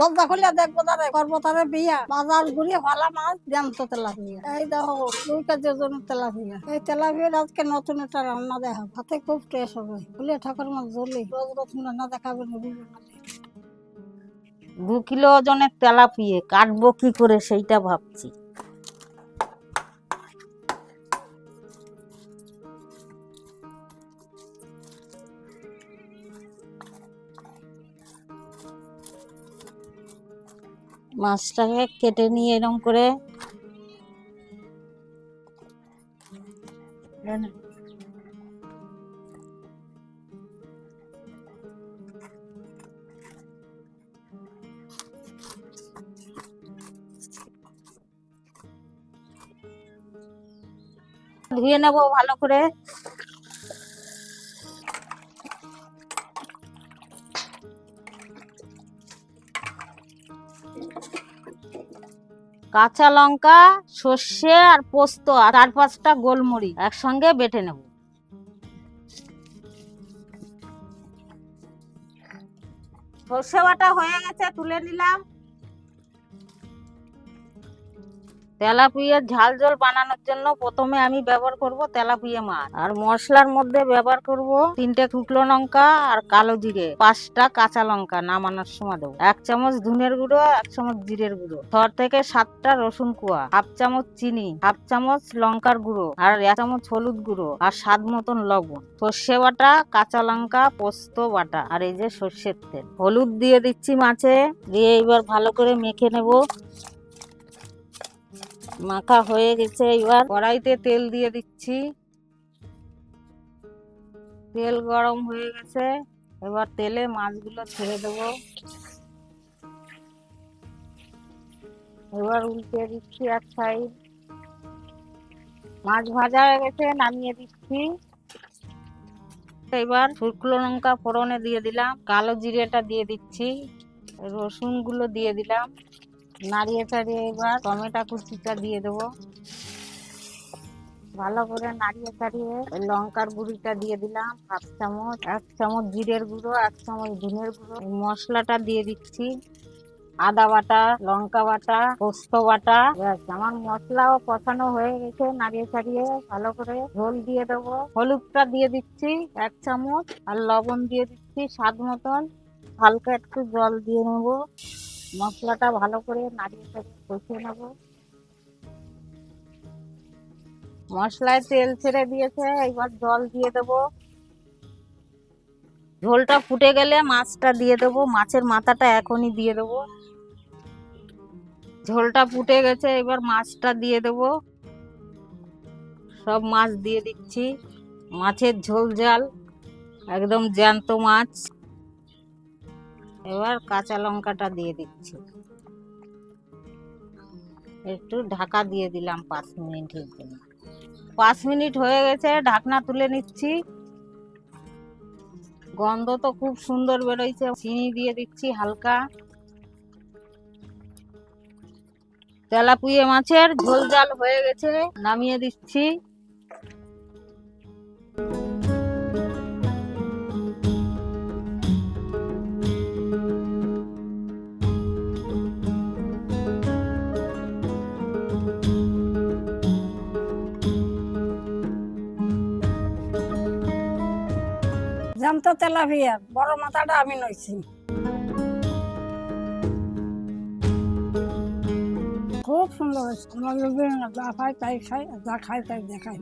দরজা খুলে দেখবো তারে করবো তারে বিয়া বাজার ঘুরিয়ে ভালা মাছ জ্যান্ত তেলাপিয়া। এই দেখো 2 কেজি ওজন তেলাপিয়া। এই তেলাপিয়ার আজকে নতুন একটা রান্না দেখা ভাতে খুব টেস্ট হবে। বলে ঠাকুর মাছ জ্বলি রোজ রোজ রান্না দেখাবে না। 2 কিলো ওজনের তেলাপিয়া কাটবো কি করে সেইটা ভাবছি। মাছটাকে কেটে নিয়ে এরকম করে ধুয়ে নেব ভালো করে। কাঁচা লঙ্কা, সর্ষে আর পোস্ত আর 4-5টা গোলমরিচ একসঙ্গে বেটে নেব। সর্ষে বাটা হয়ে গেছে, তুলে নিলাম। তেলাপিয়ার ঝাল ঝোল বানানোর জন্য প্রথমে আমি ব্যবহার করব তেলাপিয়া মাছ। আর মশলার মধ্যে ব্যবহার করব 3টে শুকনো লঙ্কা আর কালো জিরে, 5টা কাঁচা লঙ্কা নামানোর সময় দেবো, 1 চামচ ধনের গুঁড়ো, 1 চামচ জিরের গুঁড়ো, 6 থেকে 7টা রসুন কোয়া, 1/2 চামচ চিনি, 1/2 চামচ লঙ্কার গুঁড়ো আর 1 চামচ হলুদ গুঁড়ো আর স্বাদ মতন লবণ, সর্ষে বাটা, কাঁচা লঙ্কা, পোস্ত বাটা আর এই যে সর্ষের তেল। হলুদ দিয়ে দিচ্ছি মাছে, দিয়ে এবার ভালো করে মেখে নেব। মাখা হয়ে গেছে, এবার কড়াইতে তেল দিয়ে দিচ্ছি। তেল গরম হয়ে গেছে, এবার তেলে মাছগুলো ছেড়ে দেব। এবার উল্টে দিচ্ছি এক সাইড। মাছ ভাজা হয়ে গেছে, নামিয়ে দিচ্ছি। এবার শুকনো লঙ্কা ফোড়নে দিয়ে দিলাম, কালো জিরেটা দিয়ে দিচ্ছি, রসুন গুলো দিয়ে দিলাম, নাড়িয়ে চাড়িয়ে এবার টমেটো কুচিটা দিয়ে দেবো। ভালো করে নাড়িয়ে চাড়িয়ে লঙ্কার গুঁড়িটা দিয়ে দিলাম 1/2 চামচ, 1 চামচ জিরের গুঁড়ো, 1 চামচ ধনের গুঁড়ো, মশলাটা দিয়ে দিচ্ছি। আদা বাটা, লঙ্কা বাটা, পোস্ত বাটা। আমার মশলাও কষানো হয়ে গেছে, নাড়িয়ে চাড়িয়ে ভালো করে ঝোল দিয়ে দেবো। হলুদটা দিয়ে দিচ্ছি 1 চামচ আর লবণ দিয়ে দিচ্ছি স্বাদ মতন। হালকা একটু জল দিয়ে নেব। মশলাটা ভালো করে নাড়িয়ে চাড়িয়ে কষিয়ে নেবো। মশলায় তেল ছেড়ে দিয়েছে, এবার জল দিয়ে দেব। ঝোলটা ফুটে গেলে মাছটা দিয়ে দেবো, মাছের মাথাটা এখনই দিয়ে দেবো। ঝোলটা ফুটে গেছে, এবার মাছটা দিয়ে দেব। সব মাছ দিয়ে দিচ্ছি। মাছের ঝোল ঝাল একদম জ্যান্ত মাছ। এবার কাঁচা লঙ্কাটা দিয়ে দিচ্ছি, একটু ঢাকা দিয়ে দিলাম 5 মিনিটের জন্য। 5 মিনিট হয়ে গেছে, ঢাকনা তুলে নিচ্ছি। গন্ধ তো খুব সুন্দর বেরোইছে। চিনি দিয়ে দিচ্ছি হালকা। তেলাপিয়া মাছের ঝোল ঝাল হয়ে গেছে, নামিয়ে দিচ্ছি। জ্যান্ত তেলাপিয়া বড় মাথাটা আমি নইছি। খুব সুন্দর হয়েছে। আমার যা খাই তাই খাই, যা খাই তাই দেখাই।